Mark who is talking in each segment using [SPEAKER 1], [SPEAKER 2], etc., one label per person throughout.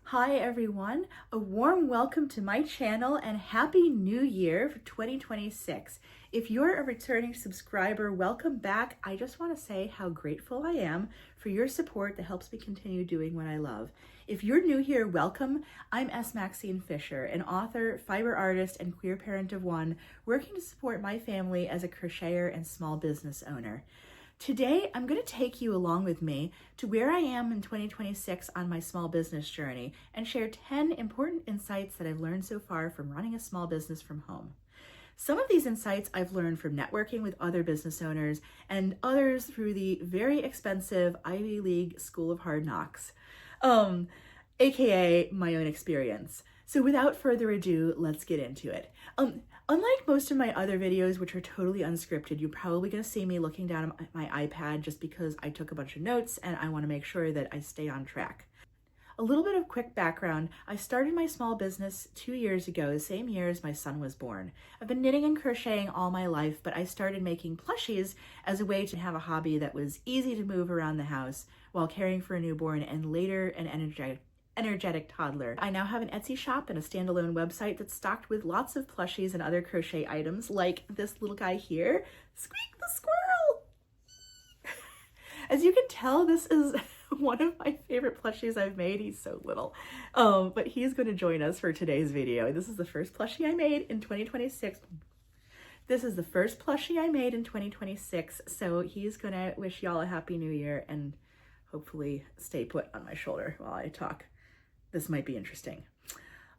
[SPEAKER 1] Hi everyone, a warm welcome to my channel and Happy New Year for 2026. If you're a returning subscriber, welcome back. I just want to say how grateful I am for your support that helps me continue doing what I love. If you're new here, welcome. I'm S. Maxine Fisher, an author, fiber artist, and queer parent of one, working to support my family as a crocheter and small business owner. Today, I'm going to take you along with me to where I am in 2026 on my small business journey and share 10 important insights that I've learned so far from running a small business from home. Some of these insights I've learned from networking with other business owners and others through the very expensive Ivy League School of Hard Knocks, a.k.a. my own experience. So without further ado, let's get into it. Unlike most of my other videos, which are totally unscripted, you're probably going to see me looking down at my iPad just because I took a bunch of notes and I want to make sure that I stay on track. A little bit of quick background. I started my small business 2 years ago, the same year as my son was born. I've been knitting and crocheting all my life, but I started making plushies as a way to have a hobby that was easy to move around the house while caring for a newborn and later an energetic toddler. I now have an Etsy shop and a standalone website that's stocked with lots of plushies and other crochet items like this little guy here, Squeak the Squirrel. As you can tell, this is one of my favorite plushies I've made. He's so little, but he's going to join us for today's video. This is the first plushie I made in 2026. So he's going to wish y'all a happy new year and hopefully stay put on my shoulder while I talk. This might be interesting.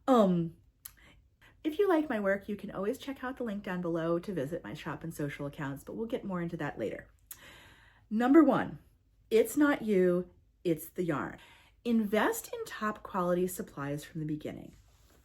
[SPEAKER 1] If you like my work, you can always check out the link down below to visit my shop and social accounts, but we'll get more into that later. Number one, it's not you, it's the yarn. Invest in top quality supplies from the beginning.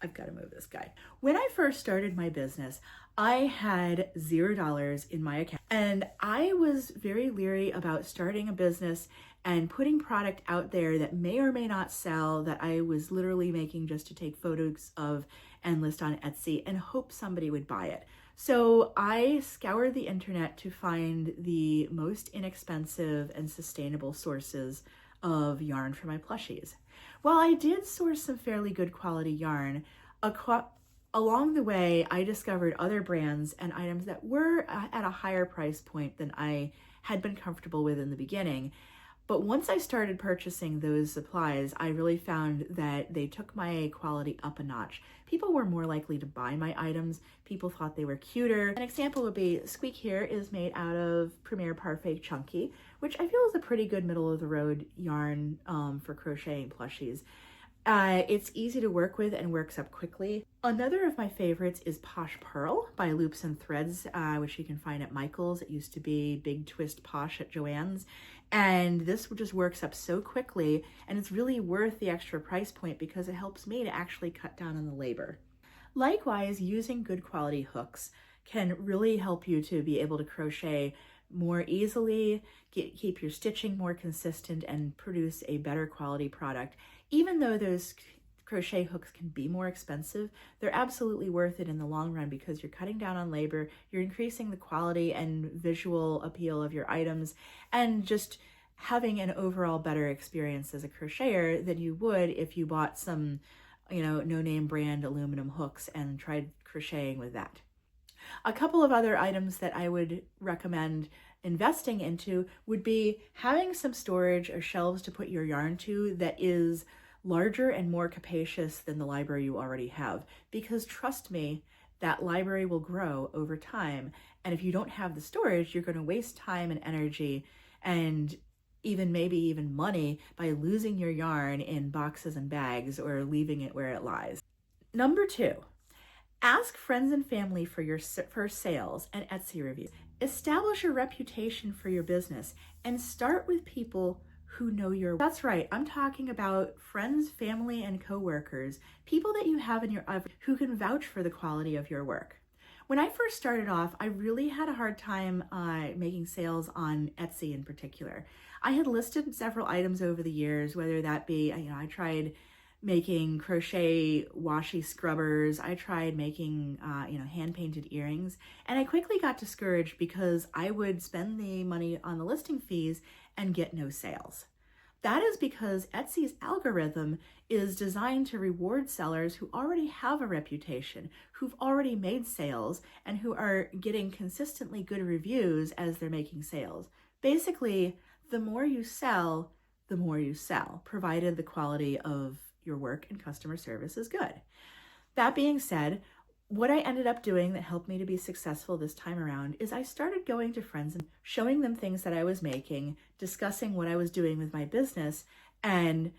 [SPEAKER 1] I've got to move this guy. When I first started my business, I had $0 in my account and I was very leery about starting a business and putting product out there that may or may not sell, that I was literally making just to take photos of and list on Etsy and hope somebody would buy it. So I scoured the internet to find the most inexpensive and sustainable sources of yarn for my plushies. While I did source some fairly good quality yarn, along the way, I discovered other brands and items that were at a higher price point than I had been comfortable with in the beginning. But once I started purchasing those supplies, I really found that they took my quality up a notch. People were more likely to buy my items. People thought they were cuter. An example would be Squeak here is made out of Premier Parfait Chunky, which I feel is a pretty good middle of the road yarn for crocheting plushies. It's easy to work with and works up quickly. Another of my favorites is Posh Purl by Loops and Threads, which you can find at Michael's. It used to be Big Twist Posh at Joann's. And this just works up so quickly, and it's really worth the extra price point because it helps me to actually cut down on the labor. Likewise, using good quality hooks can really help you to be able to crochet more easily, keep your stitching more consistent, and produce a better quality product. Even though those crochet hooks can be more expensive, they're absolutely worth it in the long run because you're cutting down on labor, you're increasing the quality and visual appeal of your items, and just having an overall better experience as a crocheter than you would if you bought some, no-name brand aluminum hooks and tried crocheting with that. A couple of other items that I would recommend investing into would be having some storage or shelves to put your yarn to that is larger and more capacious than the library you already have. Because trust me, that library will grow over time. And if you don't have the storage, you're going to waste time and energy and maybe even money by losing your yarn in boxes and bags or leaving it where it lies. Number two, ask friends and family for your first sales and Etsy reviews. Establish a reputation for your business and start with people who know your work. That's right, I'm talking about friends, family, and coworkers, people that you have in your life who can vouch for the quality of your work. When I first started off, I really had a hard time making sales on Etsy in particular. I had listed several items over the years, whether that be, I tried making crochet washi scrubbers, I tried making, hand-painted earrings, and I quickly got discouraged because I would spend the money on the listing fees and get no sales. That is because Etsy's algorithm is designed to reward sellers who already have a reputation, who've already made sales, and who are getting consistently good reviews as they're making sales. Basically, the more you sell, provided the quality of your work and customer service is good. That being said, what I ended up doing that helped me to be successful this time around is I started going to friends and showing them things that I was making, discussing what I was doing with my business, and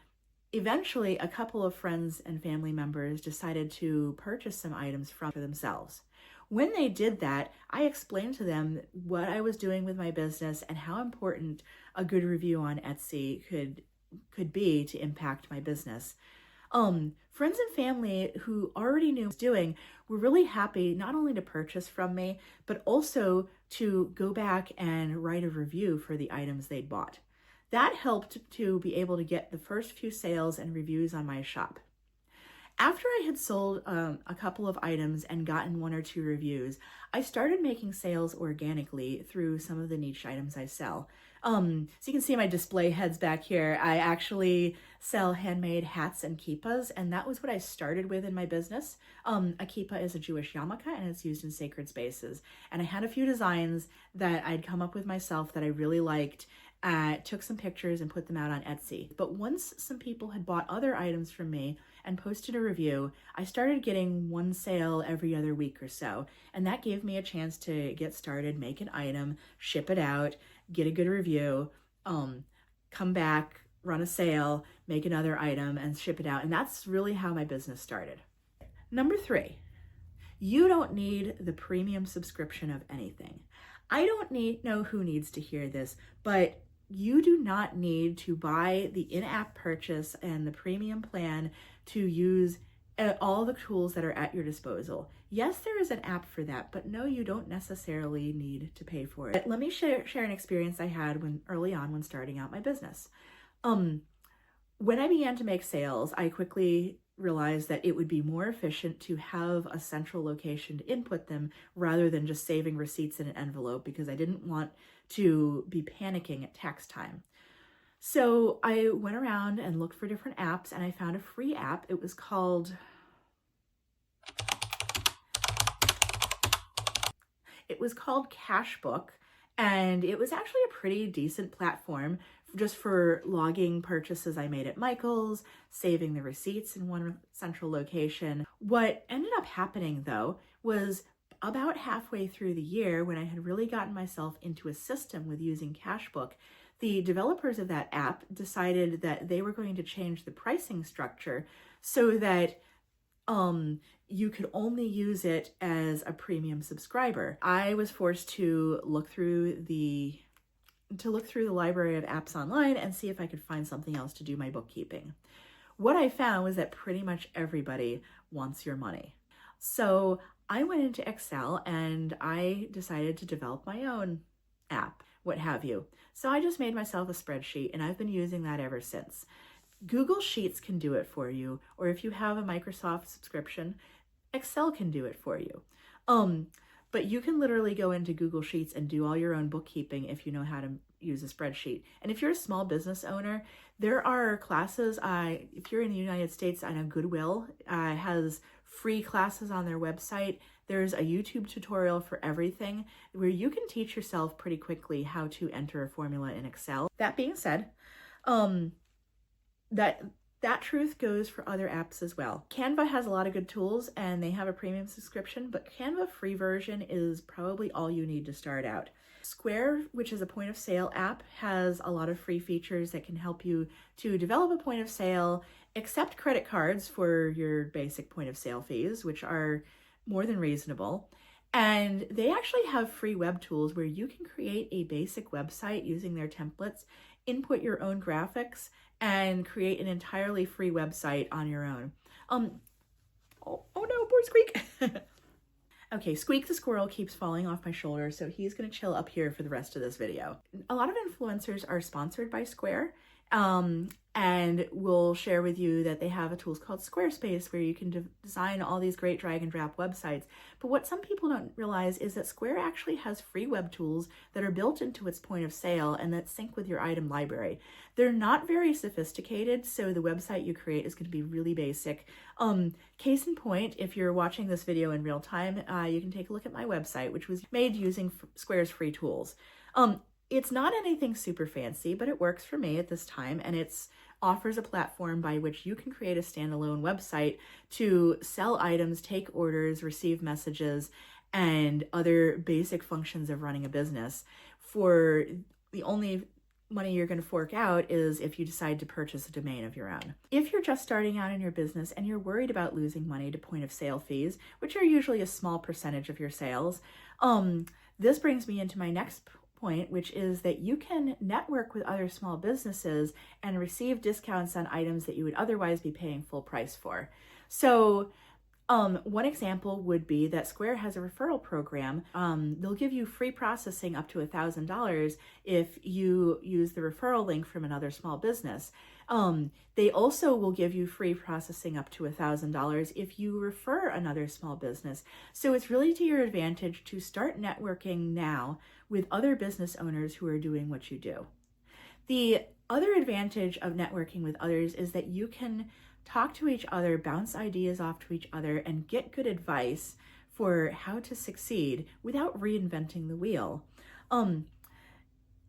[SPEAKER 1] eventually a couple of friends and family members decided to purchase some items for themselves. When they did that, I explained to them what I was doing with my business and how important a good review on Etsy could be to impact my business. Friends and family who already knew what I was doing were really happy not only to purchase from me, but also to go back and write a review for the items they'd bought. That helped to be able to get the first few sales and reviews on my shop. After I had sold a couple of items and gotten 1 or 2 reviews, I started making sales organically through some of the niche items I sell. So you can see my display heads back here. I actually sell handmade hats and kippas, and that was what I started with in my business. A kippa is a Jewish yarmulke, and it's used in sacred spaces. And I had a few designs that I'd come up with myself that I really liked. Took some pictures and put them out on Etsy. But once some people had bought other items from me and posted a review, I started getting 1 sale every other week or so. And that gave me a chance to get started, make an item, ship it out, get a good review, come back, run a sale, make another item, and ship it out. And that's really how my business started. Number 3, you don't need the premium subscription of anything. I don't know who needs to hear this, but you do not need to buy the in-app purchase and the premium plan to use all the tools that are at your disposal. Yes, there is an app for that, but no, you don't necessarily need to pay for it. Let me share an experience I had early on when starting out my business. When I began to make sales, I quickly realized that it would be more efficient to have a central location to input them rather than just saving receipts in an envelope, because I didn't want to be panicking at tax time. So I went around and looked for different apps, and I found a free app. It was called Cashbook, and it was actually a pretty decent platform just for logging purchases I made at Michael's, saving the receipts in one central location. What ended up happening though was about halfway through the year, when I had really gotten myself into a system with using Cashbook, the developers of that app decided that they were going to change the pricing structure so that you could only use it as a premium subscriber. I was forced to look through the library of apps online and see if I could find something else to do my bookkeeping. What I found was that pretty much everybody wants your money. So I went into Excel and I decided to develop my own app, what have you. So I just made myself a spreadsheet, and I've been using that ever since. Google Sheets can do it for you, or if you have a Microsoft subscription, Excel can do it for you. But you can literally go into Google Sheets and do all your own bookkeeping if you know how to use a spreadsheet. And if you're a small business owner, there are classes. If you're in the United States, I know Goodwill has free classes on their website. There's a YouTube tutorial for everything where you can teach yourself pretty quickly how to enter a formula in Excel. That being said, that truth goes for other apps as well. Canva has a lot of good tools and they have a premium subscription, but Canva free version is probably all you need to start out. Square, which is a point of sale app, has a lot of free features that can help you to develop a point of sale, accept credit cards for your basic point of sale fees, which are more than reasonable. And they actually have free web tools where you can create a basic website using their templates, input your own graphics, and create an entirely free website on your own. Oh no, poor Squeak. Okay, Squeak the squirrel keeps falling off my shoulder, so he's gonna chill up here for the rest of this video. A lot of influencers are sponsored by Square, And we'll share with you that they have a tool called Squarespace where you can design all these great drag and drop websites. But what some people don't realize is that Square actually has free web tools that are built into its point of sale and that sync with your item library. They're not very sophisticated, so the website you create is going to be really basic. Case in point, if you're watching this video in real time, you can take a look at my website, which was made using Square's free tools. It's not anything super fancy, but it works for me at this time, and it's offers a platform by which you can create a standalone website to sell items, take orders, receive messages, and other basic functions of running a business. For the only money you're going to fork out is if you decide to purchase a domain of your own. If you're just starting out in your business and you're worried about losing money to point of sale fees, which are usually a small percentage of your sales, this brings me into my next point, which is that you can network with other small businesses and receive discounts on items that you would otherwise be paying full price for. So one example would be that Square has a referral program. They'll give you free processing up to $1,000 if you use the referral link from another small business. They also will give you free processing up to $1,000 if you refer another small business. So it's really to your advantage to start networking now with other business owners who are doing what you do. The other advantage of networking with others is that you can talk to each other, bounce ideas off to each other, and get good advice for how to succeed without reinventing the wheel.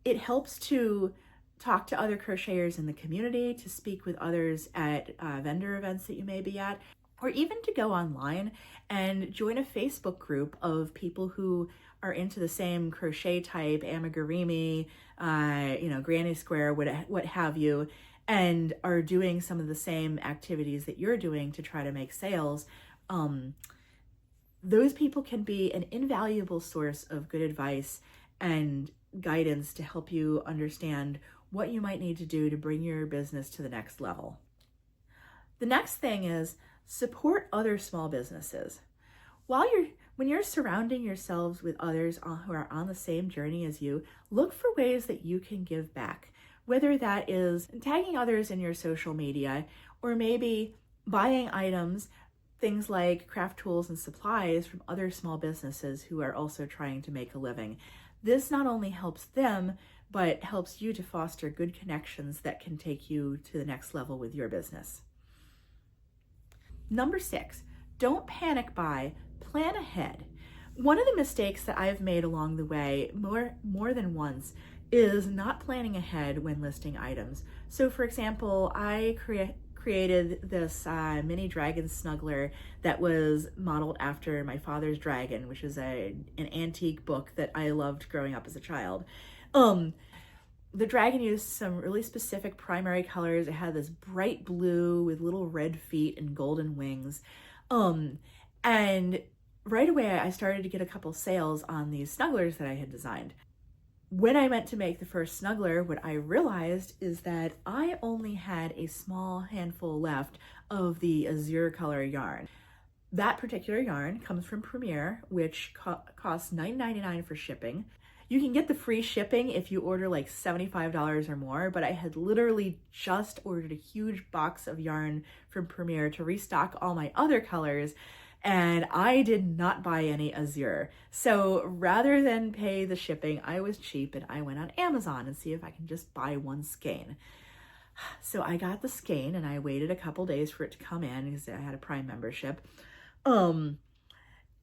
[SPEAKER 1] It helps to talk to other crocheters in the community, to speak with others at vendor events that you may be at, or even to go online and join a Facebook group of people who are into the same crochet type, amigurimi, granny square, what have you, and are doing some of the same activities that you're doing to try to make sales. Those people can be an invaluable source of good advice and guidance to help you understand what you might need to do to bring your business to the next level. The next thing is support other small businesses. When you're surrounding yourselves with others who are on the same journey as you, look for ways that you can give back. Whether that is tagging others in your social media, or maybe buying items, things like craft tools and supplies from other small businesses who are also trying to make a living. This not only helps them, but helps you to foster good connections that can take you to the next level with your business. Number 6, don't panic buy, plan ahead. One of the mistakes that I've made along the way more than once is not planning ahead when listing items. So for example, I created this mini dragon snuggler that was modeled after my father's dragon, which is an antique book that I loved growing up as a child. The dragon used some really specific primary colors. It had this bright blue with little red feet and golden wings. And right away, I started to get a couple sales on these snugglers that I had designed. When I went to make the first snuggler, what I realized is that I only had a small handful left of the azure color yarn. That particular yarn comes from Premier, which costs $9.99 for shipping. You can get the free shipping if you order like $75 or more, but I had literally just ordered a huge box of yarn from Premier to restock all my other colors, and I did not buy any azure. So rather than pay the shipping, I was cheap and I went on Amazon and see if I can just buy one skein. So I got the skein and I waited a couple days for it to come in because I had a Prime membership.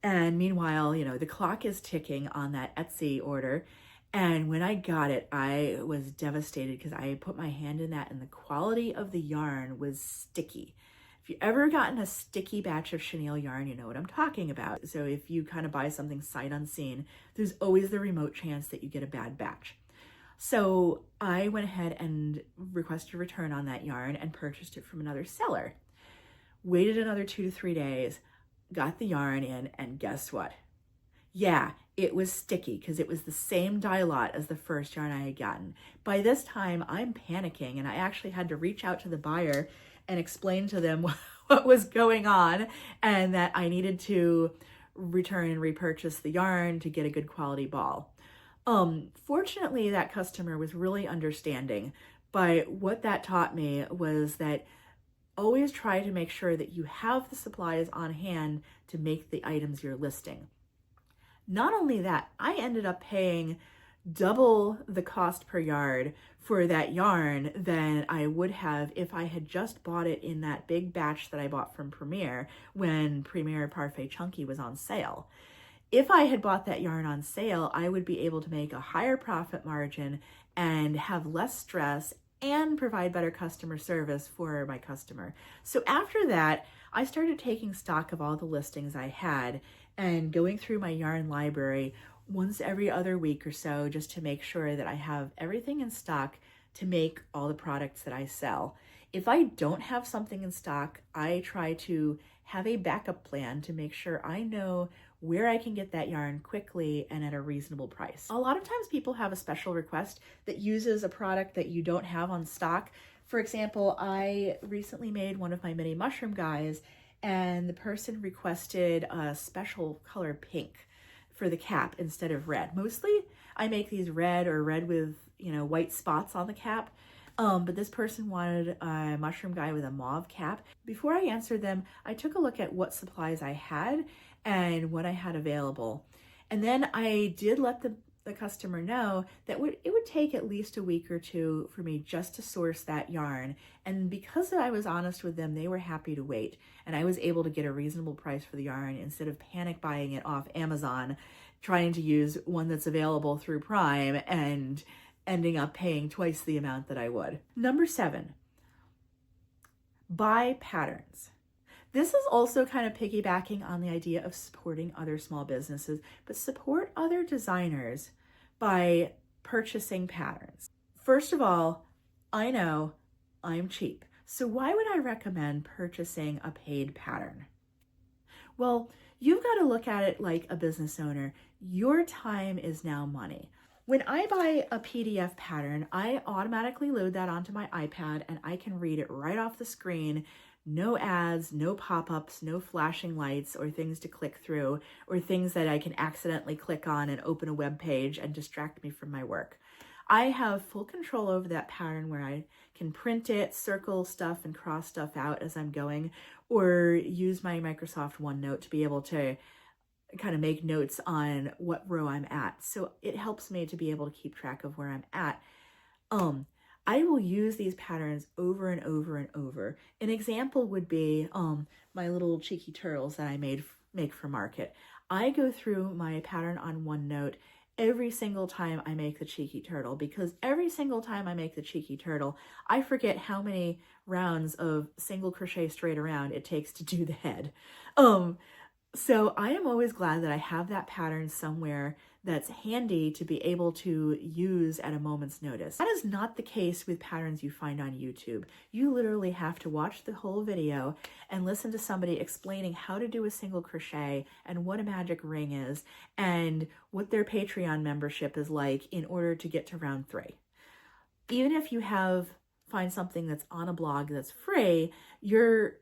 [SPEAKER 1] And meanwhile, the clock is ticking on that Etsy order. And when I got it, I was devastated because I put my hand in that and the quality of the yarn was sticky. If you've ever gotten a sticky batch of chenille yarn, you know what I'm talking about. So if you kind of buy something sight unseen, there's always the remote chance that you get a bad batch. So I went ahead and requested a return on that yarn and purchased it from another seller. Waited another 2 to 3 days, got the yarn in, and guess what? Yeah, it was sticky because it was the same dye lot as the first yarn I had gotten. By this time, I'm panicking and I actually had to reach out to the buyer and explain to them what was going on and that I needed to return and repurchase the yarn to get a good quality ball. Fortunately, that customer was really understanding, But what that taught me was that always try to make sure that you have the supplies on hand to make the items you're listing. Not only that, I ended up paying double the cost per yard for that yarn than I would have if I had just bought it in that big batch that I bought from Premier when Premier Parfait Chunky was on sale. If I had bought that yarn on sale, I would be able to make a higher profit margin and have less stress and provide better customer service for my customer. So after that, I started taking stock of all the listings I had and going through my yarn library once every other week or so just to make sure that I have everything in stock to make all the products that I sell. If I don't have something in stock, I try to have a backup plan to make sure I know where I can get that yarn quickly and at a reasonable price. A lot of times people have a special request that uses a product that you don't have on stock. For example, I recently made one of my mini mushroom guys and the person requested a special color pink for the cap instead of red. Mostly I make these red or red with, white spots on the cap. But this person wanted a mushroom guy with a mauve cap. Before I answered them, I took a look at what supplies I had and what I had available. And then I did let the customer know that it would take at least a week or two for me just to source that yarn. And because I was honest with them, they were happy to wait. And I was able to get a reasonable price for the yarn instead of panic buying it off Amazon, trying to use one that's available through Prime and ending up paying twice the amount that I would. Number 7, buy patterns. This is also kind of piggybacking on the idea of supporting other small businesses, but support other designers by purchasing patterns. First of all, I know I'm cheap, so why would I recommend purchasing a paid pattern? Well, you've got to look at it like a business owner. Your time is now money. When I buy a PDF pattern, I automatically load that onto my iPad and I can read it right off the screen. No ads, no pop-ups, no flashing lights or things to click through or things that I can accidentally click on and open a web page and distract me from my work. I have full control over that pattern where I can print it, circle stuff and cross stuff out as I'm going, or use my Microsoft OneNote to be able to kind of make notes on what row I'm at. So it helps me to be able to keep track of where I'm at. I will use these patterns over and over and over. An example would be my little cheeky turtles that I make for market. I go through my pattern on OneNote every single time I make the cheeky turtle, because every single time I make the cheeky turtle, I forget how many rounds of single crochet straight around it takes to do the head. So I am always glad that I have that pattern somewhere that's handy to be able to use at a moment's notice. That is not the case with patterns you find on YouTube. You literally have to watch the whole video and listen to somebody explaining how to do a single crochet and what a magic ring is and what their Patreon membership is like in order to get to round 3. Even if you find something that's on a blog that's free, you're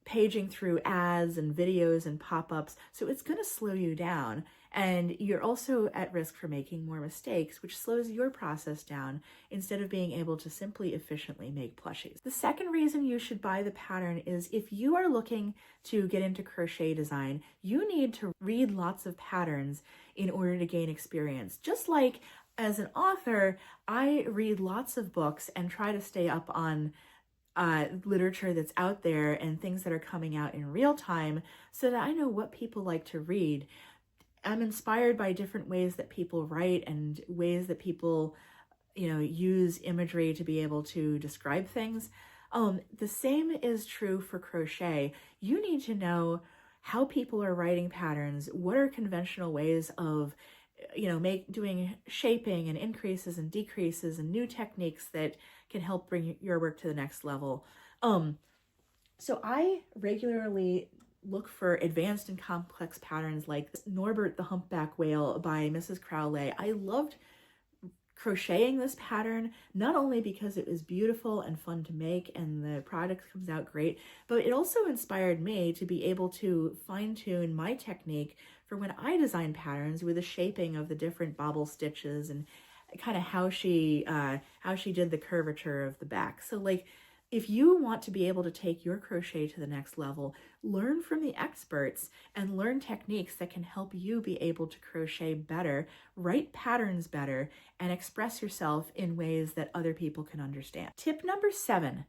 [SPEAKER 1] paging through ads and videos and pop-ups, so it's going to slow you down. And you're also at risk for making more mistakes, which slows your process down instead of being able to simply efficiently make plushies. The second reason you should buy the pattern is if you are looking to get into crochet design, you need to read lots of patterns in order to gain experience. Just like as an author, I read lots of books and try to stay up on literature that's out there and things that are coming out in real time so that I know what people like to read. I'm inspired by different ways that people write and ways that people, use imagery to be able to describe things. The same is true for crochet. You need to know how people are writing patterns, what are conventional ways of doing shaping and increases and decreases and new techniques that can help bring your work to the next level. So I regularly look for advanced and complex patterns like Norbert the Humpback Whale by Mrs. Crowley. I loved crocheting this pattern, not only because it was beautiful and fun to make and the product comes out great, but it also inspired me to be able to fine-tune my technique for when I design patterns with the shaping of the different bobble stitches and kind of how she did the curvature of the back. So like, if you want to be able to take your crochet to the next level, learn from the experts and learn techniques that can help you be able to crochet better, write patterns better, and express yourself in ways that other people can understand. Tip number 7.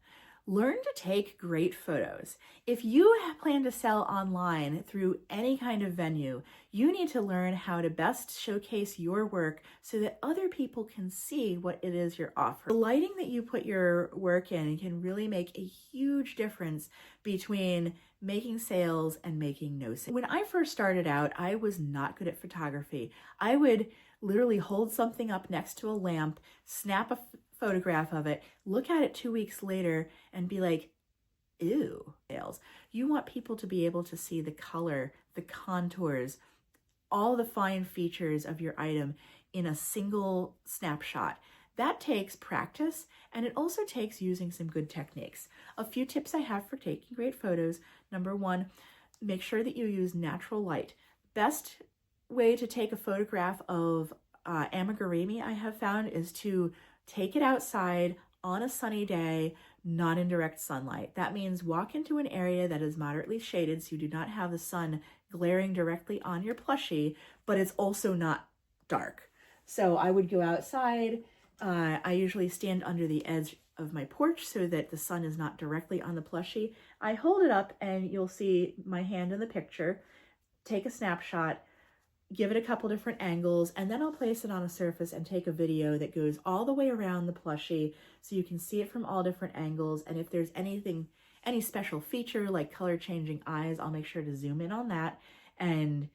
[SPEAKER 1] Learn to take great photos. If you plan to sell online through any kind of venue, you need to learn how to best showcase your work so that other people can see what it is you're offering. The lighting that you put your work in can really make a huge difference between making sales and making no sales. When I first started out, I was not good at photography. I would literally hold something up next to a lamp, snap a photograph of it, look at it 2 weeks later and be like, ew, sales. You want people to be able to see the color, the contours, all the fine features of your item in a single snapshot. That takes practice, and it also takes using some good techniques. A few tips I have for taking great photos. Number 1, make sure that you use natural light. Best way to take a photograph of amigurimi, I have found, is to take it outside on a sunny day, not in direct sunlight. That means walk into an area that is moderately shaded so you do not have the sun glaring directly on your plushie, but it's also not dark. So I would go outside. I usually stand under the edge of my porch so that the sun is not directly on the plushie. I hold it up and you'll see my hand in the picture, take a snapshot, give it a couple different angles, and then I'll place it on a surface and take a video that goes all the way around the plushie so you can see it from all different angles. And if there's any special feature like color changing eyes, I'll make sure to zoom in on that and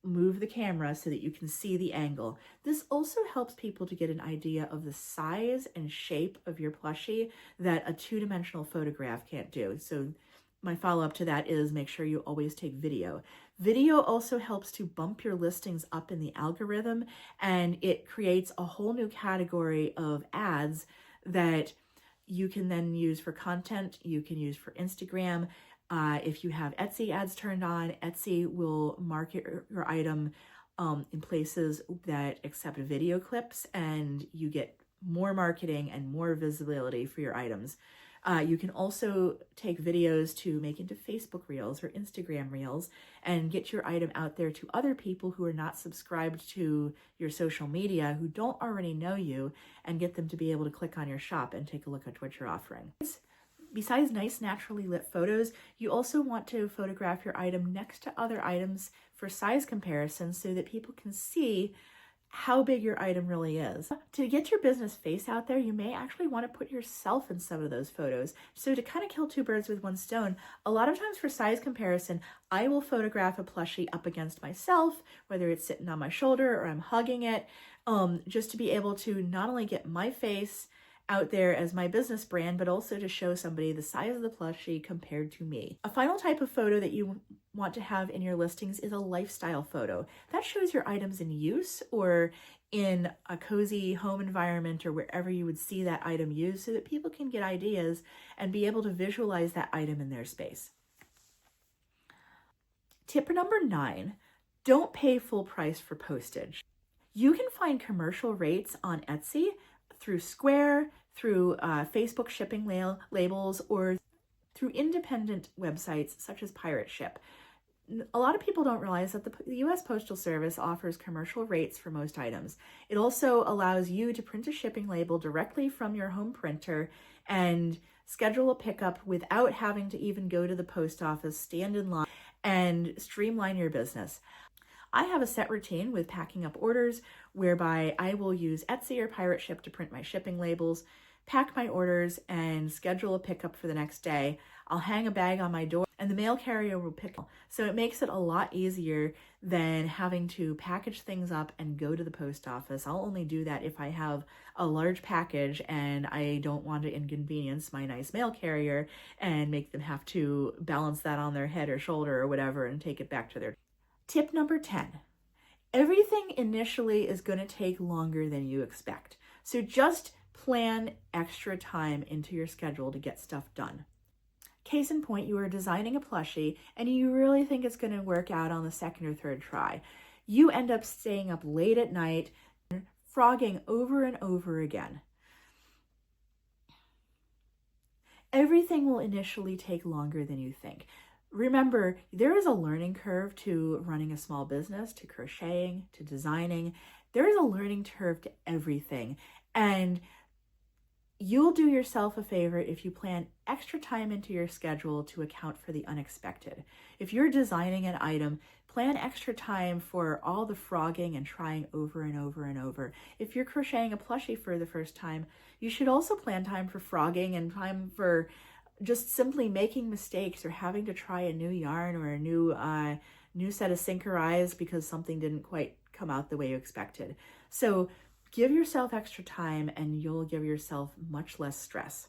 [SPEAKER 1] move the camera so that you can see the angle. This also helps people to get an idea of the size and shape of your plushie that a two-dimensional photograph can't do. So my follow-up to that is make sure you always take video. Video also helps to bump your listings up in the algorithm, and it creates a whole new category of ads that you can then use for content, you can use for Instagram. If you have Etsy ads turned on, Etsy will market your item in places that accept video clips, and you get more marketing and more visibility for your items. You can also take videos to make into Facebook Reels or Instagram Reels and get your item out there to other people who are not subscribed to your social media, who don't already know you, and get them to be able to click on your shop and take a look at what you're offering. Besides nice naturally lit photos, you also want to photograph your item next to other items for size comparison so that people can see how big your item really is. To get your business face out there, you may actually want to put yourself in some of those photos. So to kind of kill two birds with one stone, a lot of times for size comparison, I will photograph a plushie up against myself, whether it's sitting on my shoulder or I'm hugging it, just to be able to not only get my face out there as my business brand, but also to show somebody the size of the plushie compared to me. A final type of photo that you want to have in your listings is a lifestyle photo. That shows your items in use or in a cozy home environment or wherever you would see that item used so that people can get ideas and be able to visualize that item in their space. Tip number 9, don't pay full price for postage. You can find commercial rates on Etsy through Square, through Facebook shipping labels, or through independent websites such as PirateShip. A lot of people don't realize that the U.S. Postal Service offers commercial rates for most items. It also allows you to print a shipping label directly from your home printer and schedule a pickup without having to even go to the post office, stand in line, and streamline your business. I have a set routine with packing up orders whereby I will use Etsy or PirateShip to print my shipping labels, pack my orders, and schedule a pickup for the next day. I'll hang a bag on my door and the mail carrier will pick up. So it makes it a lot easier than having to package things up and go to the post office. I'll only do that if I have a large package and I don't want to inconvenience my nice mail carrier and make them have to balance that on their head or shoulder or whatever and take it back to their... Tip number 10, everything initially is going to take longer than you expect. So just plan extra time into your schedule to get stuff done. Case in point, you are designing a plushie and you really think it's going to work out on the second or third try. You end up staying up late at night, frogging over and over again. Everything will initially take longer than you think. Remember, there is a learning curve to running a small business, to crocheting, to designing. There is a learning curve to everything. And you'll do yourself a favor if you plan extra time into your schedule to account for the unexpected. If you're designing an item, plan extra time for all the frogging and trying over and over and over. If you're crocheting a plushie for the first time, you should also plan time for frogging and time for just simply making mistakes or having to try a new yarn or a new set of sinker eyes because something didn't quite come out the way you expected. So give yourself extra time and you'll give yourself much less stress.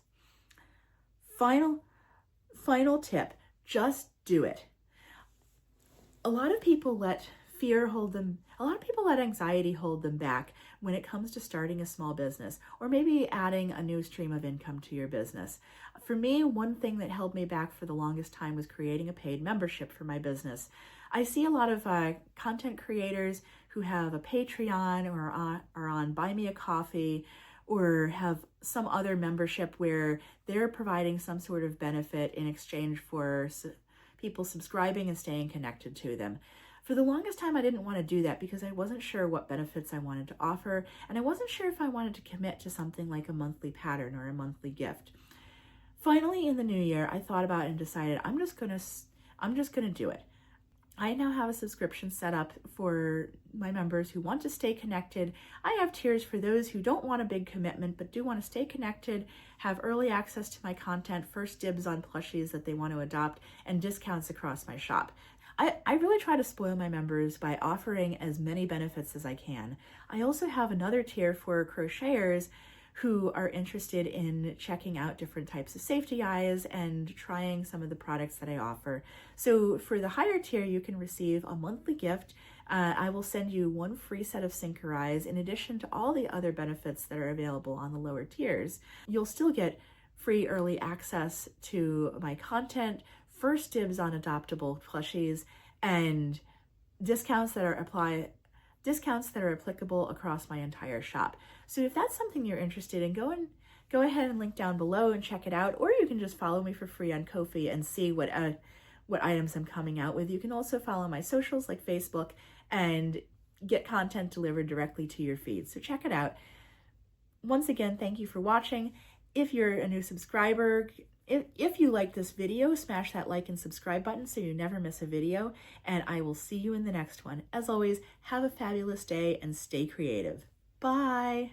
[SPEAKER 1] Final tip, just do it. A lot of people let anxiety hold them back when it comes to starting a small business or maybe adding a new stream of income to your business. For me, one thing that held me back for the longest time was creating a paid membership for my business. I see a lot of content creators who have a Patreon or are on Buy Me a Coffee or have some other membership where they're providing some sort of benefit in exchange for people subscribing and staying connected to them. For the longest time, I didn't want to do that because I wasn't sure what benefits I wanted to offer, and I wasn't sure if I wanted to commit to something like a monthly pattern or a monthly gift. Finally, in the new year, I thought about it and decided I'm just gonna do it. I now have a subscription set up for my members who want to stay connected. I have tiers for those who don't want a big commitment but do want to stay connected, have early access to my content, first dibs on plushies that they want to adopt, and discounts across my shop. I really try to spoil my members by offering as many benefits as I can. I also have another tier for crocheters who are interested in checking out different types of safety eyes and trying some of the products that I offer. So for the higher tier, you can receive a monthly gift. I will send you one free set of sinker eyes in addition to all the other benefits that are available on the lower tiers. You'll still get free early access to my content, first dibs on adoptable plushies, and discounts that are applicable across my entire shop. So if that's something you're interested in, go ahead and link down below and check it out, or you can just follow me for free on Ko-fi and see what items I'm coming out with. You can also follow my socials like Facebook and get content delivered directly to your feed. So check it out. Once again, thank you for watching. If you're a new subscriber, if you like this video, smash that like and subscribe button so you never miss a video, and I will see you in the next one. As always, have a fabulous day and stay creative. Bye!